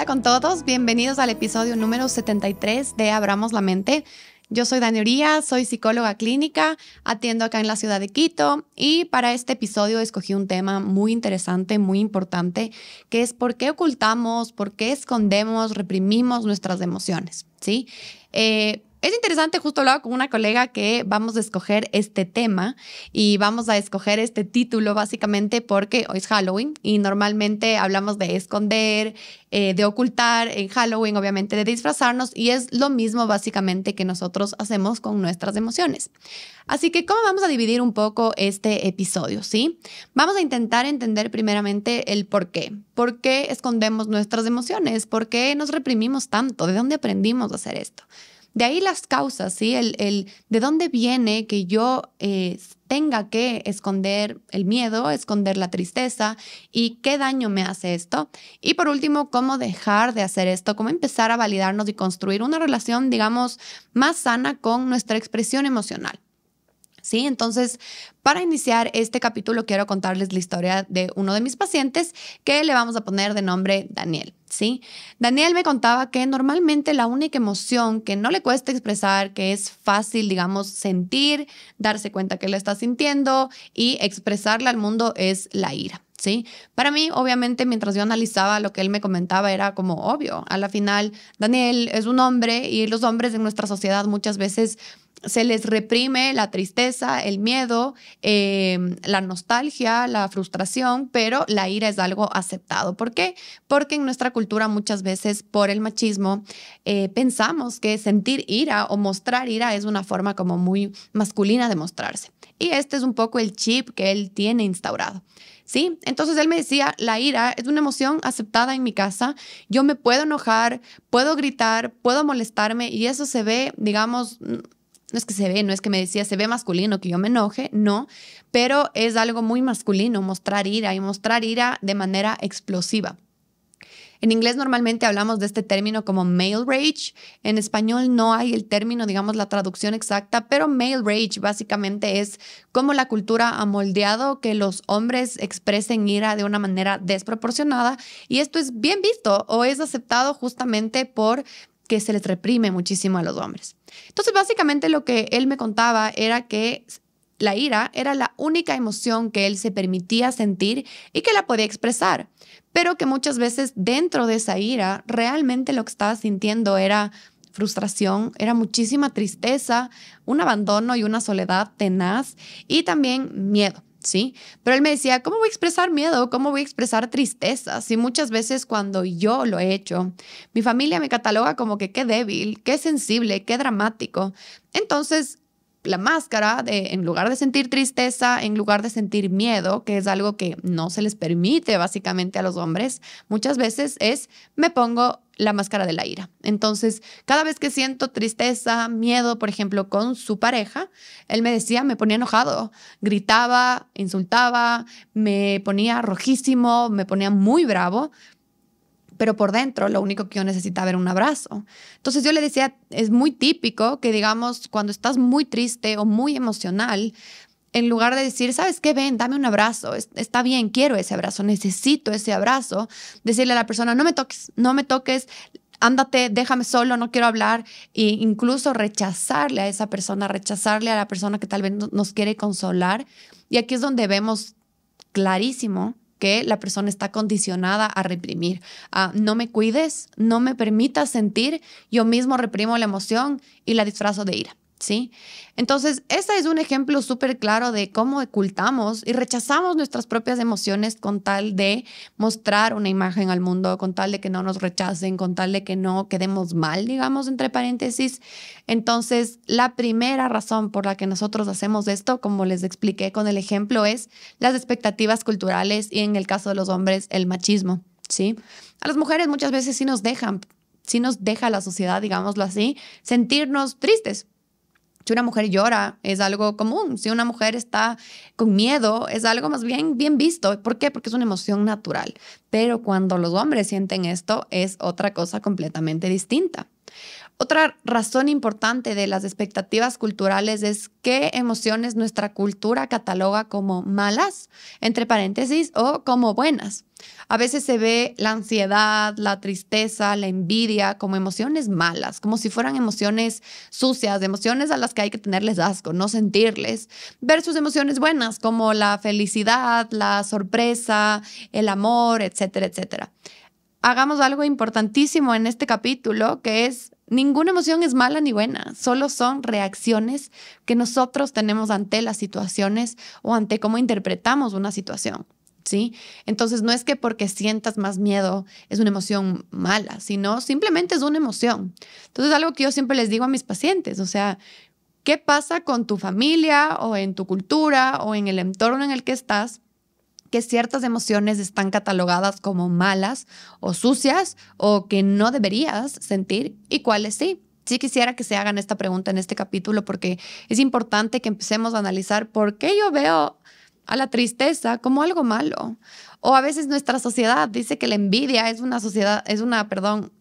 Hola con todos, bienvenidos al episodio número 73 de Abramos la Mente. Yo soy Dani Uría, soy psicóloga clínica, atiendo acá en la ciudad de Quito y para este episodio escogí un tema muy interesante, muy importante, que es por qué ocultamos, por qué escondemos, reprimimos nuestras emociones, ¿sí? Es interesante, justo hablaba con una colega que vamos a escoger este tema y vamos a escoger este título básicamente porque hoy es Halloween y normalmente hablamos de esconder, de ocultar en Halloween, obviamente de disfrazarnos y es lo mismo básicamente que nosotros hacemos con nuestras emociones. Así que, ¿cómo vamos a dividir un poco este episodio? ¿Sí? Vamos a intentar entender primeramente el por qué. ¿Por qué escondemos nuestras emociones? ¿Por qué nos reprimimos tanto? ¿De dónde aprendimos a hacer esto? De ahí las causas, ¿sí? De dónde viene que yo tenga que esconder el miedo, esconder la tristeza y qué daño me hace esto. Y por último, cómo dejar de hacer esto, cómo empezar a validarnos y construir una relación, digamos, más sana con nuestra expresión emocional. Sí, entonces, para iniciar este capítulo quiero contarles la historia de uno de mis pacientes que le vamos a poner de nombre Daniel, ¿sí? Daniel me contaba que normalmente la única emoción que no le cuesta expresar, que es fácil, digamos, sentir, darse cuenta que la está sintiendo y expresarla al mundo es la ira. ¿Sí? Para mí, obviamente, mientras yo analizaba lo que él me comentaba, era como obvio. A la final, Daniel es un hombre y los hombres en nuestra sociedad muchas veces se les reprime la tristeza, el miedo, la nostalgia, la frustración, pero la ira es algo aceptado. ¿Por qué? Porque en nuestra cultura muchas veces por el machismo pensamos que sentir ira o mostrar ira es una forma como muy masculina de mostrarse. Y este es un poco el chip que él tiene instaurado. ¿Sí? Entonces él me decía, la ira es una emoción aceptada en mi casa, yo me puedo enojar, puedo gritar, puedo molestarme y eso se ve, digamos, no es que se ve, no es que me decía, se ve masculino que yo me enoje, no, pero es algo muy masculino mostrar ira y mostrar ira de manera explosiva. En inglés normalmente hablamos de este término como male rage. En español no hay el término, digamos, la traducción exacta, pero male rage básicamente es cómo la cultura ha moldeado que los hombres expresen ira de una manera desproporcionada y esto es bien visto o es aceptado justamente por que se les reprime muchísimo a los hombres. Entonces, básicamente lo que él me contaba era que la ira era la única emoción que él se permitía sentir y que la podía expresar, pero que muchas veces dentro de esa ira realmente lo que estaba sintiendo era frustración, era muchísima tristeza, un abandono y una soledad tenaz y también miedo. Sí, pero él me decía, ¿cómo voy a expresar miedo? ¿Cómo voy a expresar tristeza? Si muchas veces cuando yo lo he hecho, mi familia me cataloga como que qué débil, qué sensible, qué dramático. Entonces, la máscara en lugar de sentir tristeza, en lugar de sentir miedo, que es algo que no se les permite básicamente a los hombres, muchas veces me pongo la máscara de la ira. Entonces, cada vez que siento tristeza, miedo, por ejemplo, con su pareja, él me decía, me ponía enojado, gritaba, insultaba, me ponía rojísimo, me ponía muy bravo, pero por dentro lo único que yo necesitaba era un abrazo. Entonces yo le decía, es muy típico que digamos cuando estás muy triste o muy emocional, en lugar de decir, ¿sabes qué? Ven, dame un abrazo, está bien, quiero ese abrazo, necesito ese abrazo, decirle a la persona, no me toques, ándate, déjame solo, no quiero hablar, e incluso rechazarle a esa persona, rechazarle a la persona que tal vez nos quiere consolar. Y aquí es donde vemos clarísimo que la persona está condicionada a reprimir. No me cuides, no me permitas sentir, yo mismo reprimo la emoción y la disfrazo de ira. ¿Sí? Entonces, ese es un ejemplo súper claro de cómo ocultamos y rechazamos nuestras propias emociones con tal de mostrar una imagen al mundo, con tal de que no nos rechacen, con tal de que no quedemos mal, digamos, entre paréntesis. Entonces, la primera razón por la que nosotros hacemos esto, como les expliqué con el ejemplo, es las expectativas culturales y en el caso de los hombres, el machismo. ¿Sí? A las mujeres muchas veces sí nos deja la sociedad, digámoslo así, sentirnos tristes. Si una mujer llora, es algo común. Si una mujer está con miedo, es algo más bien visto. ¿Por qué? Porque es una emoción natural. Pero cuando los hombres sienten esto, es otra cosa completamente distinta. Otra razón importante de las expectativas culturales es qué emociones nuestra cultura cataloga como malas, entre paréntesis, o como buenas. A veces se ve la ansiedad, la tristeza, la envidia como emociones malas, como si fueran emociones sucias, emociones a las que hay que tenerles asco, no sentirles, versus emociones buenas como la felicidad, la sorpresa, el amor, etcétera, etcétera. Hagamos algo importantísimo en este capítulo, que es: ninguna emoción es mala ni buena, solo son reacciones que nosotros tenemos ante las situaciones o ante cómo interpretamos una situación, ¿sí? Entonces no es que porque sientas más miedo es una emoción mala, sino simplemente es una emoción. Entonces, algo que yo siempre les digo a mis pacientes, o sea, ¿qué pasa con tu familia o en tu cultura o en el entorno en el que estás, que ciertas emociones están catalogadas como malas o sucias o que no deberías sentir y cuáles sí? Sí quisiera que se hagan esta pregunta en este capítulo, porque es importante que empecemos a analizar por qué yo veo a la tristeza como algo malo. O a veces nuestra sociedad dice que la envidia es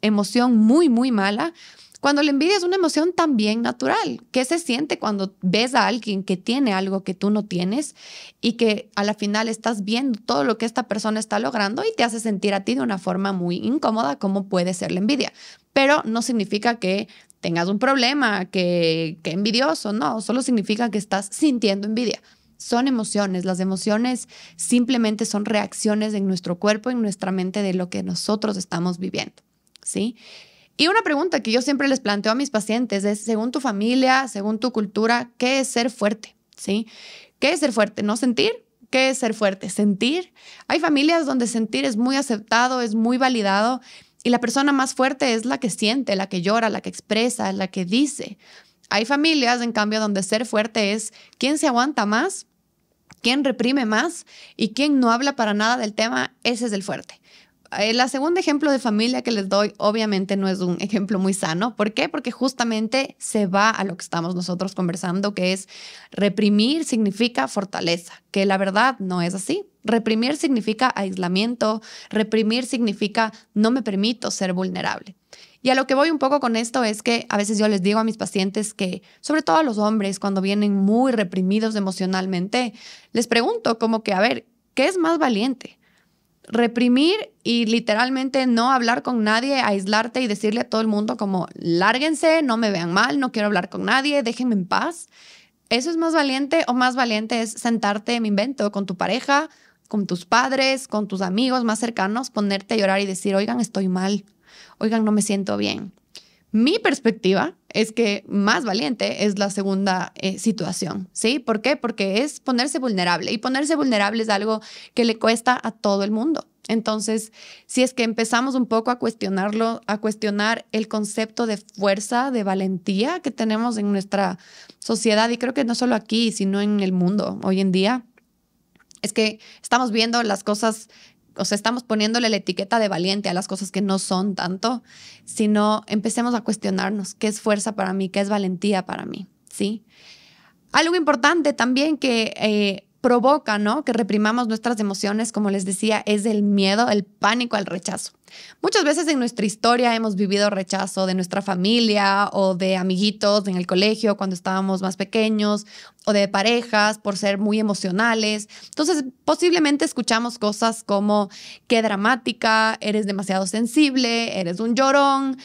emoción muy, muy mala, cuando la envidia es una emoción también natural. ¿Qué se siente cuando ves a alguien que tiene algo que tú no tienes y que a la final estás viendo todo lo que esta persona está logrando y te hace sentir a ti de una forma muy incómoda, como puede ser la envidia? Pero no significa que tengas un problema, que envidioso, no, solo significa que estás sintiendo envidia. Son emociones. Las emociones simplemente son reacciones en nuestro cuerpo, en nuestra mente, de lo que nosotros estamos viviendo, ¿sí? Y una pregunta que yo siempre les planteo a mis pacientes es: según tu familia, según tu cultura, ¿qué es ser fuerte? ¿Sí? ¿Qué es ser fuerte? ¿No sentir? ¿Qué es ser fuerte? ¿Sentir? Hay familias donde sentir es muy aceptado, es muy validado, y la persona más fuerte es la que siente, la que llora, la que expresa, la que dice. Hay familias, en cambio, donde ser fuerte es quién se aguanta más, quién reprime más y quién no habla para nada del tema. Ese es el fuerte. La segunda ejemplo de familia que les doy obviamente no es un ejemplo muy sano. ¿Por qué? Porque justamente se va a lo que estamos nosotros conversando, que es: reprimir significa fortaleza, que la verdad no es así. Reprimir significa aislamiento, reprimir significa no me permito ser vulnerable. Y a lo que voy un poco con esto es que a veces yo les digo a mis pacientes que, sobre todo a los hombres, cuando vienen muy reprimidos emocionalmente, les pregunto como que, a ver, ¿qué es más valiente? Reprimir y literalmente no hablar con nadie, aislarte y decirle a todo el mundo como: lárguense, no me vean mal, no quiero hablar con nadie, déjenme en paz. ¿Eso es más valiente? O más valiente es sentarte, me invento, con tu pareja, con tus padres, con tus amigos más cercanos, ponerte a llorar y decir: oigan, estoy mal, oigan, no me siento bien. Mi perspectiva es que más valiente es la segunda situación, ¿sí? ¿Por qué? Porque es ponerse vulnerable, y ponerse vulnerable es algo que le cuesta a todo el mundo. Entonces, si es que empezamos un poco a cuestionarlo, a cuestionar el concepto de fuerza, de valentía que tenemos en nuestra sociedad, y creo que no solo aquí, sino en el mundo hoy en día, es que estamos viendo las cosas, o sea, estamos poniéndole la etiqueta de valiente a las cosas que no son tanto, sino empecemos a cuestionarnos qué es fuerza para mí, qué es valentía para mí, ¿sí? Algo importante también que provoca, ¿no?, que reprimamos nuestras emociones, como les decía, es el miedo, el pánico al rechazo. Muchas veces en nuestra historia hemos vivido rechazo de nuestra familia o de amiguitos en el colegio cuando estábamos más pequeños, o de parejas por ser muy emocionales. Entonces, posiblemente escuchamos cosas como: qué dramática, eres demasiado sensible, eres un llorón,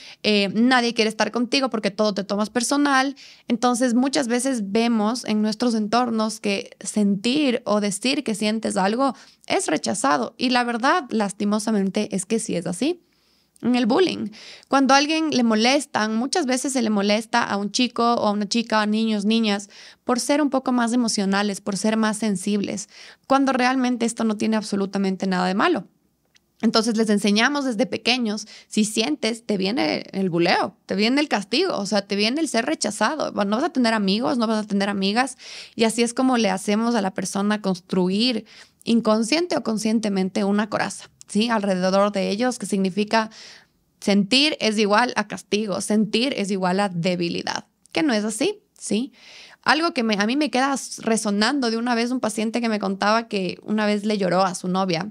nadie quiere estar contigo porque todo te tomas personal. Entonces, muchas veces vemos en nuestros entornos que sentir o decir que sientes algo es rechazado. Y la verdad, lastimosamente, es que sí es así. En el bullying, cuando a alguien le molestan, muchas veces se le molesta a un chico o a una chica, a niños, niñas, por ser un poco más emocionales, por ser más sensibles, cuando realmente esto no tiene absolutamente nada de malo. Entonces les enseñamos desde pequeños: si sientes, te viene el buleo, te viene el castigo, o sea, te viene el ser rechazado. No vas a tener amigos, no vas a tener amigas, y así es como le hacemos a la persona construir inconsciente o conscientemente una coraza, ¿sí?, alrededor de ellos, que significa: sentir es igual a castigo, sentir es igual a debilidad, que no es así, ¿sí? Algo que a mí me queda resonando de una vez, un paciente que me contaba que una vez le lloró a su novia,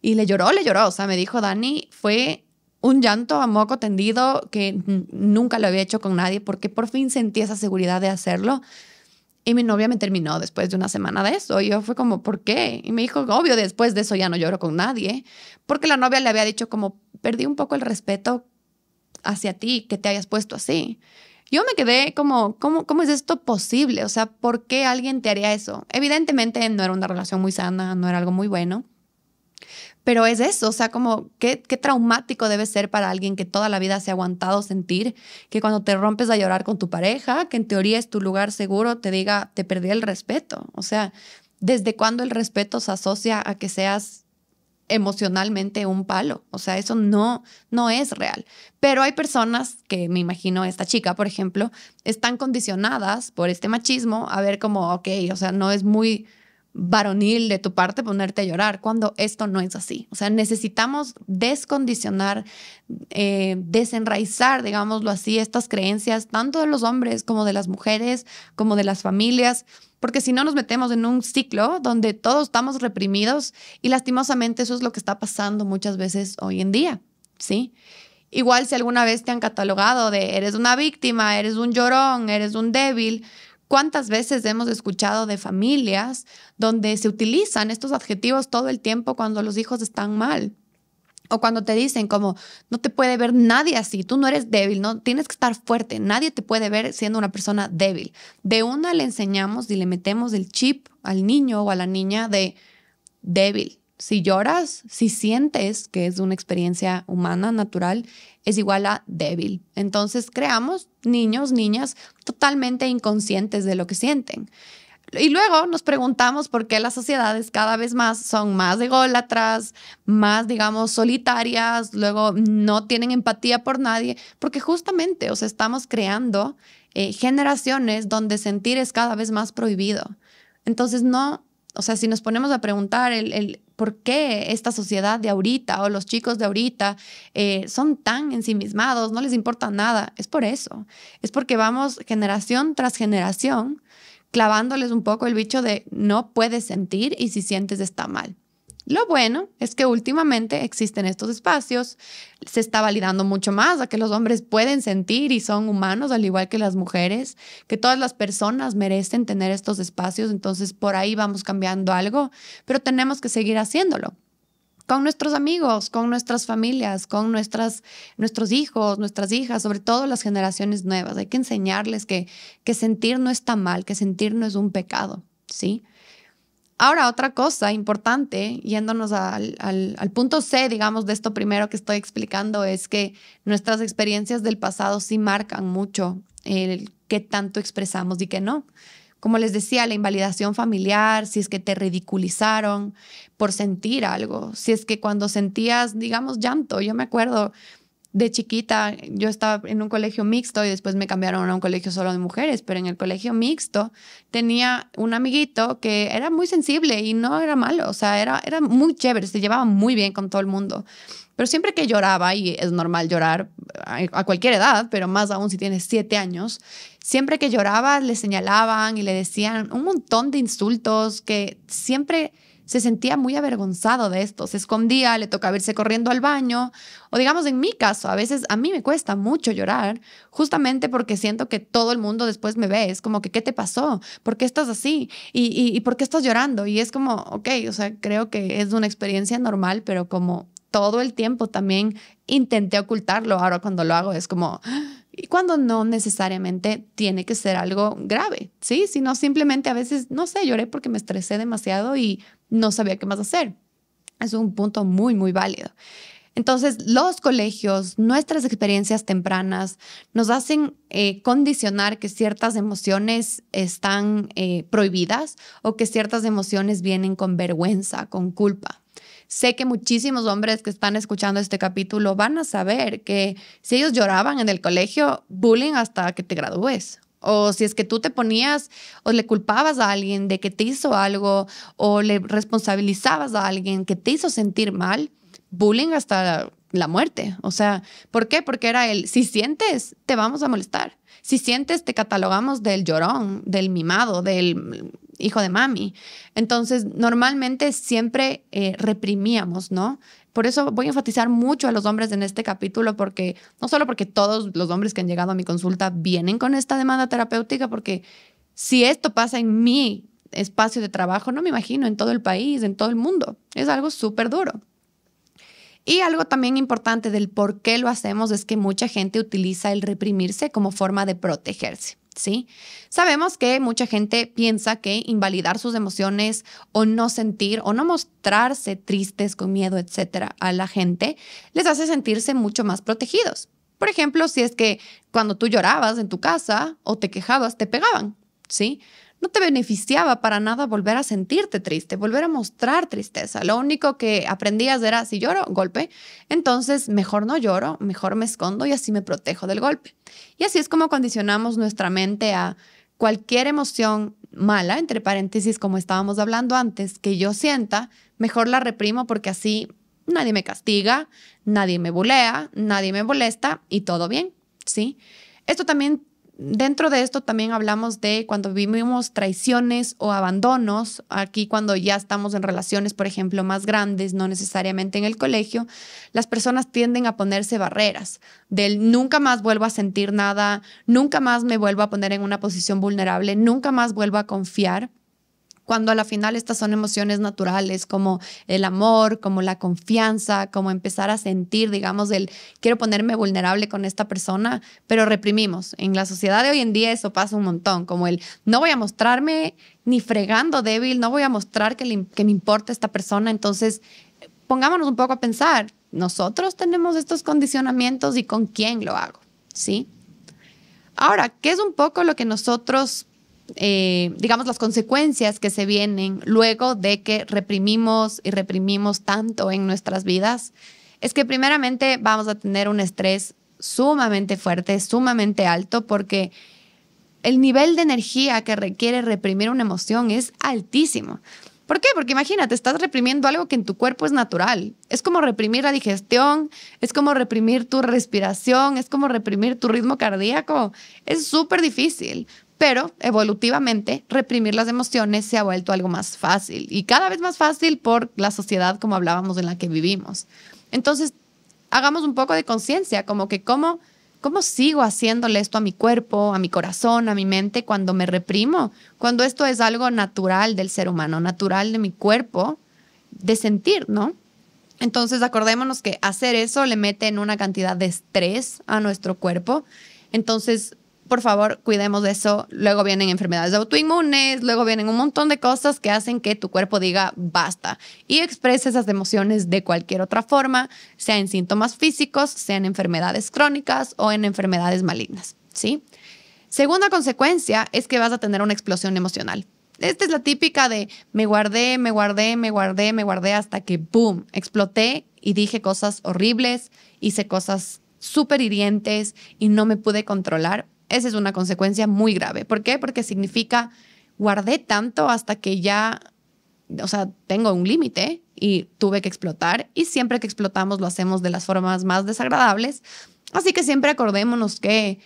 y le lloró, o sea, me dijo: Dani, fue un llanto a moco tendido que nunca lo había hecho con nadie porque por fin sentí esa seguridad de hacerlo. Y mi novia me terminó después de una semana de eso. Y yo fue como, ¿por qué? Y me dijo, obvio, después de eso ya no lloro con nadie. Porque la novia le había dicho como, perdí un poco el respeto hacia ti, que te hayas puesto así. Yo me quedé como, ¿cómo es esto posible? O sea, ¿por qué alguien te haría eso? Evidentemente no era una relación muy sana, no era algo muy bueno. Pero es eso, o sea, como qué traumático debe ser para alguien que toda la vida se ha aguantado sentir que cuando te rompes a llorar con tu pareja, que en teoría es tu lugar seguro, te diga, te perdí el respeto. O sea, ¿desde cuándo el respeto se asocia a que seas emocionalmente un palo? O sea, eso no es real. Pero hay personas que, me imagino esta chica, por ejemplo, están condicionadas por este machismo a ver como, ok, o sea, no es muy varonil de tu parte ponerte a llorar cuando esto no es así. O sea, necesitamos descondicionar, desenraizar, digámoslo así, estas creencias, tanto de los hombres como de las mujeres, como de las familias, porque si no nos metemos en un ciclo donde todos estamos reprimidos y lastimosamente eso es lo que está pasando muchas veces hoy en día, ¿sí? Igual si alguna vez te han catalogado de eres una víctima, eres un llorón, eres un débil. ¿Cuántas veces hemos escuchado de familias donde se utilizan estos adjetivos todo el tiempo cuando los hijos están mal? O cuando te dicen como, no te puede ver nadie así, tú no eres débil, no tienes que estar fuerte, nadie te puede ver siendo una persona débil. De una le enseñamos y le metemos el chip al niño o a la niña de débil. Si lloras, si sientes que es una experiencia humana, natural, es igual a débil. Entonces creamos niños, niñas totalmente inconscientes de lo que sienten. Y luego nos preguntamos por qué las sociedades cada vez más son más ególatras, más, digamos, solitarias, luego no tienen empatía por nadie, porque justamente, o sea, estamos creando generaciones donde sentir es cada vez más prohibido. Entonces, no, o sea, si nos ponemos a preguntar el por qué esta sociedad de ahorita o los chicos de ahorita son tan ensimismados, no les importa nada, es por eso. Es porque vamos generación tras generación clavándoles un poco el bicho de no puedes sentir y si sientes está mal. Lo bueno es que últimamente existen estos espacios, se está validando mucho más a que los hombres pueden sentir y son humanos al igual que las mujeres, que todas las personas merecen tener estos espacios, entonces por ahí vamos cambiando algo, pero tenemos que seguir haciéndolo. Con nuestros amigos, con nuestras familias, con nuestros hijos, nuestras hijas, sobre todo las generaciones nuevas. Hay que enseñarles que sentir no está mal, que sentir no es un pecado, ¿sí? Ahora, otra cosa importante, yéndonos al punto C, digamos, de esto primero que estoy explicando, es que nuestras experiencias del pasado sí marcan mucho el qué tanto expresamos y qué no. Como les decía, la invalidación familiar, si es que te ridiculizaron por sentir algo, si es que cuando sentías, digamos, llanto. Yo me acuerdo de chiquita, yo estaba en un colegio mixto y después me cambiaron a un colegio solo de mujeres, pero en el colegio mixto tenía un amiguito que era muy sensible y no era malo, o sea, era muy chévere, se llevaba muy bien con todo el mundo. Pero siempre que lloraba, y es normal llorar a cualquier edad, pero más aún si tienes 7 años, siempre que lloraba le señalaban y le decían un montón de insultos que siempre se sentía muy avergonzado de esto. Se escondía, le tocaba irse corriendo al baño. O digamos, en mi caso, a veces a mí me cuesta mucho llorar, justamente porque siento que todo el mundo después me ve. Es como que, ¿qué te pasó? ¿Por qué estás así? ¿Y por qué estás llorando? Y es como, ok, o sea, creo que es una experiencia normal, pero como todo el tiempo también intenté ocultarlo. Ahora cuando lo hago es como, y cuando no necesariamente tiene que ser algo grave, ¿sí? Sino simplemente a veces, no sé, lloré porque me estresé demasiado y no sabía qué más hacer. Es un punto muy, muy válido. Entonces, los colegios, nuestras experiencias tempranas nos hacen condicionar que ciertas emociones están prohibidas o que ciertas emociones vienen con vergüenza, con culpa. Sé que muchísimos hombres que están escuchando este capítulo van a saber que si ellos lloraban en el colegio, bullying hasta que te gradúes. O si es que tú te ponías o le culpabas a alguien de que te hizo algo o le responsabilizabas a alguien que te hizo sentir mal, bullying hasta la muerte. O sea, ¿por qué? Porque era si sientes, te vamos a molestar. Si sientes, te catalogamos del llorón, del mimado, del hijo de mami. Entonces, normalmente siempre reprimíamos, ¿no? Por eso voy a enfatizar mucho a los hombres en este capítulo, porque no solo porque todos los hombres que han llegado a mi consulta vienen con esta demanda terapéutica, porque si esto pasa en mi espacio de trabajo, no me imagino en todo el país, en todo el mundo. Es algo súper duro. Y algo también importante del por qué lo hacemos es que mucha gente utiliza el reprimirse como forma de protegerse, ¿sí? Sabemos que mucha gente piensa que invalidar sus emociones o no sentir o no mostrarse tristes, con miedo, etcétera, a la gente les hace sentirse mucho más protegidos. Por ejemplo, si es que cuando tú llorabas en tu casa o te quejabas, te pegaban, ¿sí? No te beneficiaba para nada volver a sentirte triste, volver a mostrar tristeza. Lo único que aprendías era, si lloro, golpe. Entonces, mejor no lloro, mejor me escondo y así me protejo del golpe. Y así es como condicionamos nuestra mente a cualquier emoción mala, entre paréntesis, como estábamos hablando antes, que yo sienta, mejor la reprimo porque así nadie me castiga, nadie me bulea, nadie me molesta y todo bien, ¿sí? Esto también Dentro de esto también hablamos de cuando vivimos traiciones o abandonos, aquí cuando ya estamos en relaciones, por ejemplo, más grandes, no necesariamente en el colegio, las personas tienden a ponerse barreras del nunca más vuelvo a sentir nada, nunca más me vuelvo a poner en una posición vulnerable, nunca más vuelvo a confiar. Cuando a la final estas son emociones naturales como el amor, como la confianza, como empezar a sentir, digamos, el quiero ponerme vulnerable con esta persona, pero reprimimos. En la sociedad de hoy en día eso pasa un montón, como el no voy a mostrarme ni fregando débil, no voy a mostrar que me importa esta persona. Entonces, pongámonos un poco a pensar, nosotros tenemos estos condicionamientos y con quién lo hago, ¿sí? Ahora, ¿qué es un poco lo que nosotros digamos, las consecuencias que se vienen luego de que reprimimos y reprimimos tanto en nuestras vidas? Es que primeramente vamos a tener un estrés sumamente fuerte, sumamente alto, porque el nivel de energía que requiere reprimir una emoción es altísimo. ¿Por qué? Porque imagínate, estás reprimiendo algo que en tu cuerpo es natural. Es como reprimir la digestión, es como reprimir tu respiración, es como reprimir tu ritmo cardíaco. Es súper difícil. Pero evolutivamente, reprimir las emociones se ha vuelto algo más fácil y cada vez más fácil por la sociedad, como hablábamos, en la que vivimos. Entonces, hagamos un poco de conciencia, como que cómo sigo haciéndole esto a mi cuerpo, a mi corazón, a mi mente cuando me reprimo, cuando esto es algo natural del ser humano, natural de mi cuerpo, de sentir, ¿no? Entonces, acordémonos que hacer eso le mete en una cantidad de estrés a nuestro cuerpo. Entonces, por favor, cuidemos de eso. Luego vienen enfermedades autoinmunes, luego vienen un montón de cosas que hacen que tu cuerpo diga basta y exprese esas emociones de cualquier otra forma, sea en síntomas físicos, sea en enfermedades crónicas o en enfermedades malignas, ¿sí? Segunda consecuencia es que vas a tener una explosión emocional. Esta es la típica de me guardé hasta que ¡boom! Exploté y dije cosas horribles, hice cosas súper hirientes y no me pude controlar. Esa es una consecuencia muy grave. ¿Por qué? Porque significa guardé tanto hasta que ya, o sea, tengo un límite y tuve que explotar. Y siempre que explotamos lo hacemos de las formas más desagradables. Así que siempre acordémonos que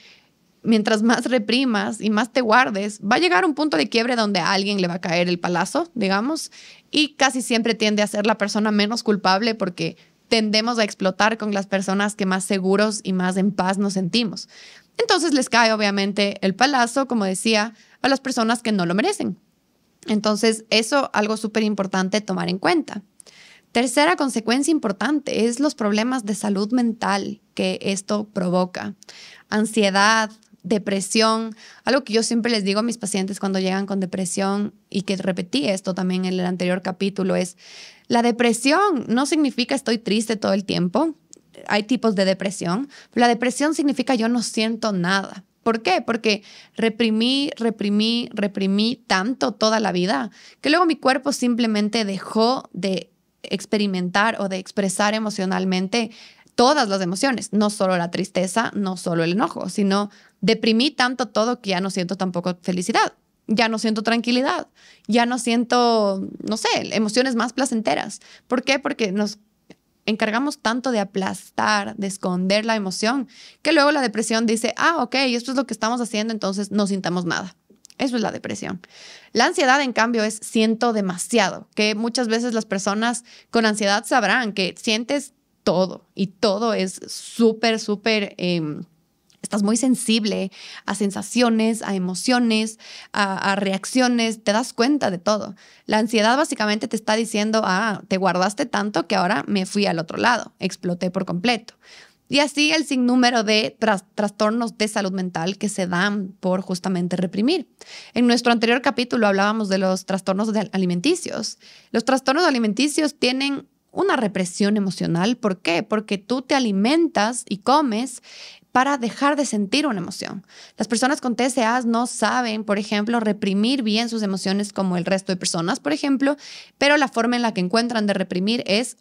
mientras más reprimas y más te guardes, va a llegar un punto de quiebre donde a alguien le va a caer el palazo, digamos, y casi siempre tiende a ser la persona menos culpable porque tendemos a explotar con las personas que más seguros y más en paz nos sentimos. Entonces les cae obviamente el palazo, como decía, a las personas que no lo merecen. Entonces eso algo súper importante tomar en cuenta. Tercera consecuencia importante es los problemas de salud mental que esto provoca. Ansiedad, depresión, algo que yo siempre les digo a mis pacientes cuando llegan con depresión y que repetí esto también en el anterior capítulo es, la depresión no significa estoy triste todo el tiempo. Hay tipos de depresión. La depresión significa yo no siento nada. ¿Por qué? Porque reprimí tanto toda la vida que luego mi cuerpo simplemente dejó de experimentar o de expresar emocionalmente todas las emociones, no solo la tristeza, no solo el enojo, sino deprimí tanto todo que ya no siento tampoco felicidad, ya no siento tranquilidad, ya no siento, no sé, emociones más placenteras. ¿Por qué? Porque nos encargamos tanto de aplastar, de esconder la emoción, que luego la depresión dice, ok, esto es lo que estamos haciendo, entonces no sintamos nada. Eso es la depresión. La ansiedad, en cambio, es siento demasiado, que muchas veces las personas con ansiedad sabrán que sientes todo y todo es súper, súper... estás muy sensible a sensaciones, a emociones, a reacciones, te das cuenta de todo. La ansiedad básicamente te está diciendo, te guardaste tanto que ahora me fui al otro lado, exploté por completo. Y así el sinnúmero de trastornos de salud mental que se dan por justamente reprimir. En nuestro anterior capítulo hablábamos de los trastornos alimenticios. Los trastornos alimenticios tienen una represión emocional. ¿Por qué? Porque tú te alimentas y comes para dejar de sentir una emoción. Las personas con TCA no saben, por ejemplo, reprimir bien sus emociones como el resto de personas, por ejemplo, pero la forma en la que encuentran de reprimir es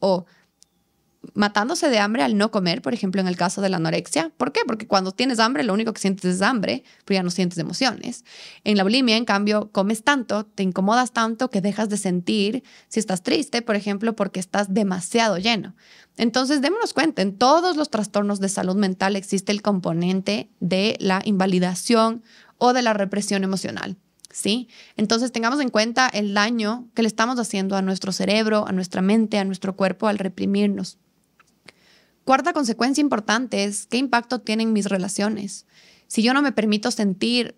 matándose de hambre al no comer, por ejemplo, en el caso de la anorexia. ¿Por qué? Porque cuando tienes hambre, lo único que sientes es hambre, pero ya no sientes emociones. En la bulimia, en cambio, comes tanto, te incomodas tanto que dejas de sentir si estás triste, por ejemplo, porque estás demasiado lleno. Entonces, démonos cuenta, en todos los trastornos de salud mental existe el componente de la invalidación o de la represión emocional. ¿Sí? Entonces tengamos en cuenta el daño que le estamos haciendo a nuestro cerebro, a nuestra mente, a nuestro cuerpo al reprimirnos. Cuarta consecuencia importante es qué impacto tienen mis relaciones. Si yo no me permito sentir,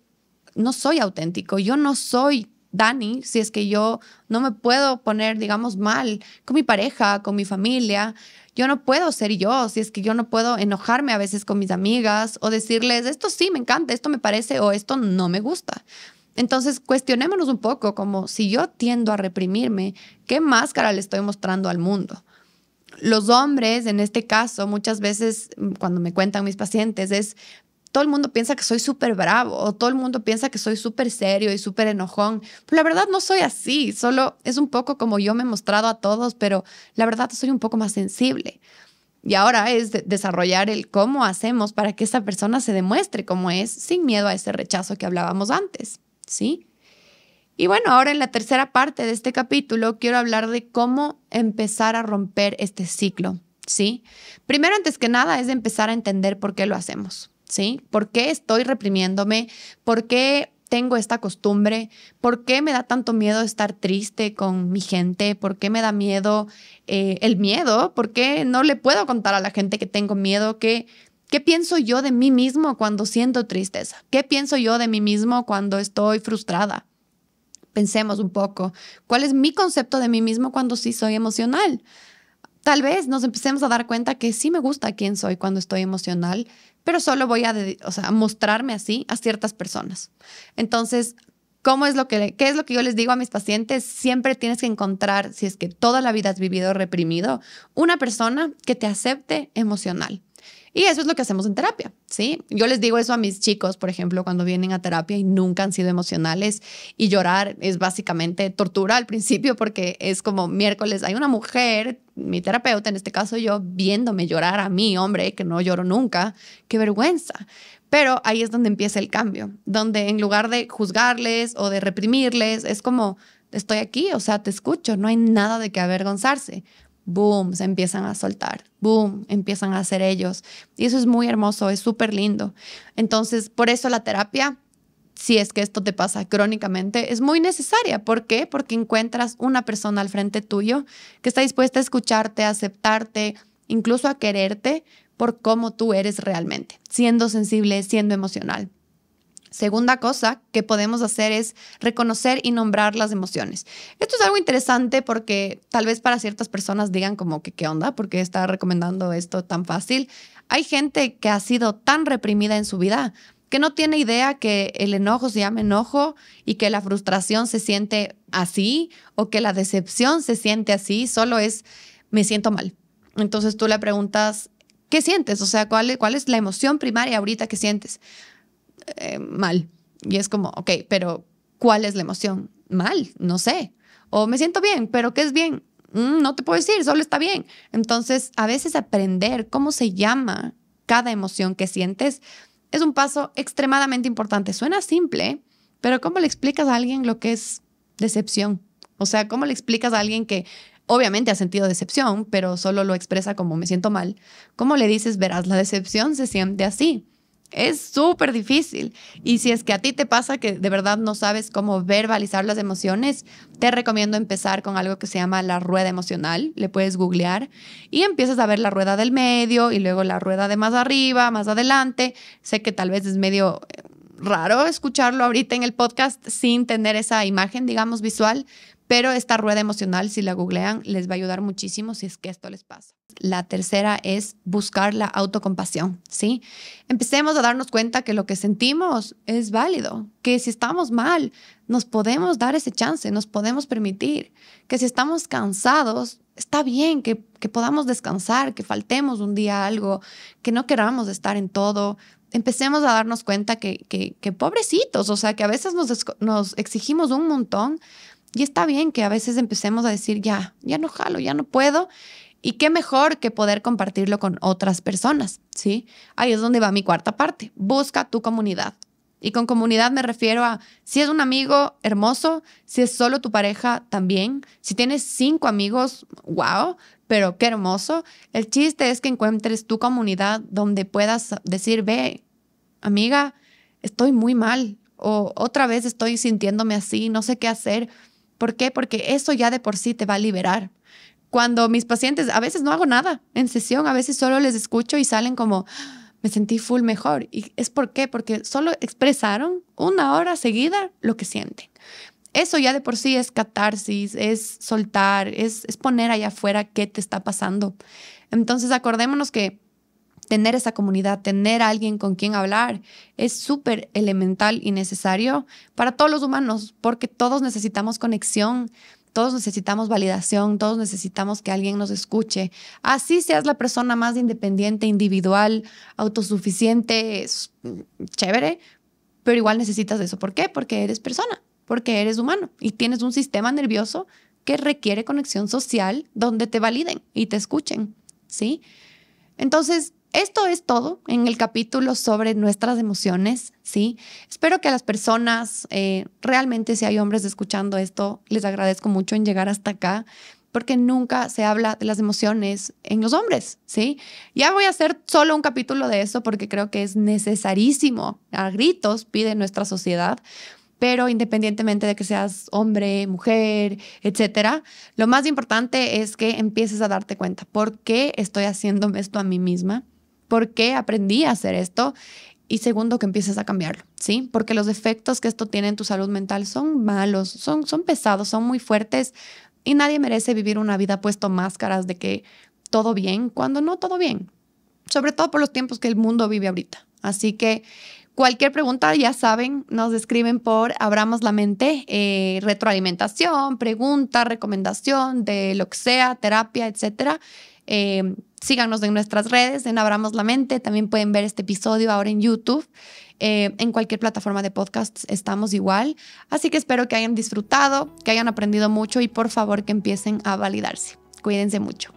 no soy auténtico, yo no soy Dani, si es que yo no me puedo poner, digamos, mal con mi pareja, con mi familia. Yo no puedo ser yo, si es que yo no puedo enojarme a veces con mis amigas o decirles, esto sí me encanta, esto me parece o esto no me gusta. Entonces, cuestionémonos un poco como si yo tiendo a reprimirme, ¿qué máscara le estoy mostrando al mundo? Los hombres, en este caso, muchas veces cuando me cuentan mis pacientes, todo el mundo piensa que soy súper bravo o todo el mundo piensa que soy súper serio y súper enojón. Pero la verdad no soy así, solo es un poco como yo me he mostrado a todos, pero la verdad soy un poco más sensible. Y ahora es desarrollar el cómo hacemos para que esa persona se demuestre cómo es sin miedo a ese rechazo que hablábamos antes, ¿sí? Y bueno, ahora en la tercera parte de este capítulo quiero hablar de cómo empezar a romper este ciclo, ¿sí? Primero, antes que nada, es empezar a entender por qué lo hacemos, ¿sí? ¿Por qué estoy reprimiéndome? ¿Por qué tengo esta costumbre? ¿Por qué me da tanto miedo estar triste con mi gente? ¿Por qué me da miedo el miedo? ¿Por qué no le puedo contar a la gente que tengo miedo? ¿Qué pienso yo de mí mismo cuando siento tristeza? ¿Qué pienso yo de mí mismo cuando estoy frustrada? Pensemos un poco, ¿cuál es mi concepto de mí mismo cuando sí soy emocional? Tal vez nos empecemos a dar cuenta que sí me gusta quién soy cuando estoy emocional, pero solo voy a mostrarme así a ciertas personas. Entonces, ¿qué es lo que yo les digo a mis pacientes? Siempre tienes que encontrar, si es que toda la vida has vivido reprimido, una persona que te acepte emocional. Y eso es lo que hacemos en terapia, ¿sí? Yo les digo eso a mis chicos, por ejemplo, cuando vienen a terapia y nunca han sido emocionales y llorar es básicamente tortura al principio porque es como miércoles, hay una mujer, mi terapeuta, en este caso yo, viéndome llorar a mí, hombre, que no lloro nunca, qué vergüenza. Pero ahí es donde empieza el cambio, donde en lugar de juzgarles o de reprimirles, es como, estoy aquí, o sea, te escucho, no hay nada de qué avergonzarse. Boom, se empiezan a soltar, boom, empiezan a ser ellos. Y eso es muy hermoso, es súper lindo. Entonces, por eso la terapia, si es que esto te pasa crónicamente, es muy necesaria. ¿Por qué? Porque encuentras una persona al frente tuyo que está dispuesta a escucharte, a aceptarte, incluso a quererte por cómo tú eres realmente, siendo sensible, siendo emocional. Segunda cosa que podemos hacer es reconocer y nombrar las emociones. Esto es algo interesante porque tal vez para ciertas personas digan como que qué onda, ¿por qué está recomendando esto tan fácil? Hay gente que ha sido tan reprimida en su vida que no tiene idea que el enojo se llama enojo y que la frustración se siente así o que la decepción se siente así, solo es me siento mal. Entonces tú le preguntas, ¿qué sientes? O sea, ¿cuál es la emoción primaria ahorita que sientes? Mal. Y es como, ok, pero ¿cuál es la emoción? Mal, no sé. O me siento bien, pero ¿qué es bien? No te puedo decir, solo está bien. Entonces, a veces aprender cómo se llama cada emoción que sientes es un paso extremadamente importante. Suena simple, pero ¿cómo le explicas a alguien lo que es decepción? O sea, ¿cómo le explicas a alguien que Obviamente ha sentido decepción, pero solo lo expresa como me siento mal. ¿Cómo le dices, verás, la decepción se siente así? Es súper difícil. Y si es que a ti te pasa que de verdad no sabes cómo verbalizar las emociones, te recomiendo empezar con algo que se llama la rueda emocional. Le puedes googlear y empiezas a ver la rueda del medio y luego la rueda de más arriba, más adelante. Sé que tal vez es medio raro escucharlo ahorita en el podcast sin tener esa imagen, digamos, visual, pero esta rueda emocional, si la googlean, les va a ayudar muchísimo si es que esto les pasa. La tercera es buscar la autocompasión, ¿sí? Empecemos a darnos cuenta que lo que sentimos es válido, que si estamos mal, nos podemos dar ese chance, nos podemos permitir, que si estamos cansados, está bien que podamos descansar, que faltemos un día a algo, que no queramos estar en todo. Empecemos a darnos cuenta que pobrecitos, o sea, que a veces nos exigimos un montón y está bien que a veces empecemos a decir, ya no jalo, ya no puedo. Y qué mejor que poder compartirlo con otras personas, ¿sí? Ahí es donde va mi cuarta parte. Busca tu comunidad. Y con comunidad me refiero a si es un amigo hermoso, si es solo tu pareja también. Si tienes 5 amigos, wow, pero qué hermoso. El chiste es que encuentres tu comunidad donde puedas decir, ve, amiga, estoy muy mal. O otra vez estoy sintiéndome así, no sé qué hacer. ¿Por qué? Porque eso ya de por sí te va a liberar. Cuando mis pacientes, a veces no hago nada en sesión, a veces solo les escucho y salen como, me sentí full mejor. ¿Y es por qué? Porque solo expresaron 1 hora seguida lo que sienten. Eso ya de por sí es catarsis, es soltar, es poner allá afuera qué te está pasando. Entonces acordémonos que tener esa comunidad, tener a alguien con quien hablar es súper elemental y necesario para todos los humanos, porque todos necesitamos conexión. Todos necesitamos validación, todos necesitamos que alguien nos escuche. Así seas la persona más independiente, individual, autosuficiente, chévere, pero igual necesitas eso. ¿Por qué? Porque eres persona, porque eres humano y tienes un sistema nervioso que requiere conexión social donde te validen y te escuchen, ¿sí? Entonces, esto es todo en el capítulo sobre nuestras emociones, ¿sí? Espero que a las personas, realmente si hay hombres escuchando esto, les agradezco mucho en llegar hasta acá, porque nunca se habla de las emociones en los hombres, ¿sí? Ya voy a hacer solo un capítulo de eso porque creo que es necesarísimo, a gritos pide nuestra sociedad. Pero independientemente de que seas hombre, mujer, etcétera, lo más importante es que empieces a darte cuenta por qué estoy haciéndome esto a mí misma, por qué aprendí a hacer esto y segundo, que empieces a cambiarlo, ¿sí? Porque los efectos que esto tiene en tu salud mental son malos, son pesados, son muy fuertes y nadie merece vivir una vida puesto máscaras de que todo bien cuando no todo bien, sobre todo por los tiempos que el mundo vive ahorita. Así que cualquier pregunta, ya saben, nos escriben por Abramos la Mente, retroalimentación, pregunta, recomendación de lo que sea, terapia, etcétera. Síganos en nuestras redes, en Abramos la Mente. También pueden ver este episodio ahora en YouTube. En cualquier plataforma de podcasts estamos igual. Así que espero que hayan disfrutado, que hayan aprendido mucho y por favor que empiecen a validarse. Cuídense mucho.